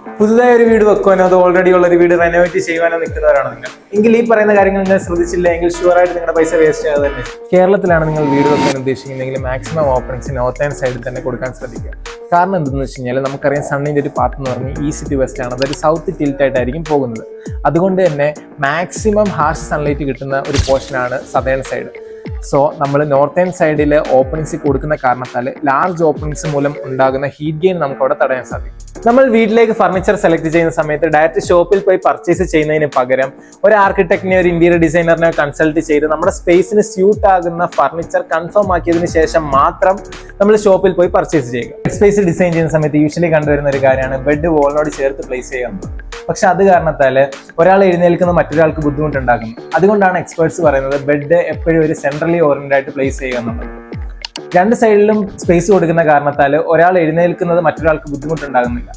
പുതുതായി ഒരു വീട് വെക്കുവാനോ അത് ഓൾറെഡി ഉള്ള ഒരു വീട് റെനോവേറ്റ് ചെയ്യുവാനോ നിൽക്കുന്നവരാണ് നിങ്ങൾ എങ്കിൽ ഈ പറയുന്ന കാര്യങ്ങൾ നിങ്ങൾ ശ്രദ്ധിച്ചില്ല എങ്കിൽ ഷുവറായിട്ട് നിങ്ങളുടെ പൈസ വേസ്റ്റ് ആകാതെ തന്നെ. കേരളത്തിലാണ് നിങ്ങൾ വീട് വെക്കാൻ ഉദ്ദേശിക്കുന്നതെങ്കിൽ മാക്സിമം ഓപ്പണിങ്സ് നോർത്ത് ആൻഡ് സൈഡിൽ തന്നെ കൊടുക്കാൻ ശ്രദ്ധിക്കുക. കാരണം എന്തെന്ന് വെച്ച് കഴിഞ്ഞാൽ നമുക്കറിയാം സണ്ണിൻ്റെ ഒരു പാത്ത് എന്ന് പറഞ്ഞാൽ ഈസ്റ്റ് ടു വെസ്റ്റ് ആണ്, അതൊരു സൗത്ത് ടിൽറ്റ് ആയിട്ടായിരിക്കും പോകുന്നത്. അതുകൊണ്ട് തന്നെ മാക്സിമം ഹാർഷ് സൺലൈറ്റ് കിട്ടുന്ന ഒരു പോർഷനാണ് സദേൺ സൈഡ്. സോ നമ്മൾ നോർത്തേൺ സൈഡിൽ ഓപ്പണിങ്സ് കൊടുക്കുന്ന കാരണത്താൽ ലാർജ് ഓപ്പണിങ്സ് മൂലം ഉണ്ടാകുന്ന ഹീറ്റ് ഗെയിൻ നമുക്ക് അവിടെ തടയാൻ സാധിക്കും. നമ്മൾ വീട്ടിലേക്ക് ഫർണിച്ചർ സെലക്ട് ചെയ്യുന്ന സമയത്ത് ഡയറക്റ്റ് ഷോപ്പിൽ പോയി പർച്ചേസ് ചെയ്യുന്നതിന് പകരം ഒരു ആർക്കിടെക്റ്റിനെ ഒരു ഇന്റീരിയർ ഡിസൈനറിനെ കൺസൾട്ട് ചെയ്ത് നമ്മുടെ സ്പേസിന് സ്യൂട്ട് ആകുന്ന ഫർണിച്ചർ കൺഫേം ആക്കിയതിനു ശേഷം മാത്രം നമ്മൾ ഷോപ്പിൽ പോയി പർച്ചേസ് ചെയ്യുക. സ്പേസ് ഡിസൈൻ ചെയ്യുന്ന സമയത്ത് യൂഷ്വലി കണ്ടുവരുന്ന ഒരു കാര്യമാണ് ബെഡ് വോളിനോട് ചേർത്ത് പ്ലേസ് ചെയ്യുന്നത്. പക്ഷെ അത് കാരണത്താൽ ഒരാൾ എഴുന്നേൽക്കുന്ന മറ്റൊരാൾക്ക് ബുദ്ധിമുട്ടുണ്ടാക്കുന്നു. അതുകൊണ്ടാണ് എക്സ്പേർട്സ് പറയുന്നത് ബെഡ് എപ്പോഴും ഒരു സെൻട്രലി ഓറിയന്റഡ് ആയിട്ട് പ്ലേസ് ചെയ്യുക എന്നുള്ളത്. രണ്ട് സൈഡിലും സ്പേസ് കൊടുക്കുന്ന കാരണത്താൽ ഒരാൾ എഴുന്നേൽക്കുന്നത് മറ്റൊരാൾക്ക് ബുദ്ധിമുട്ടുണ്ടാകുന്നില്ല.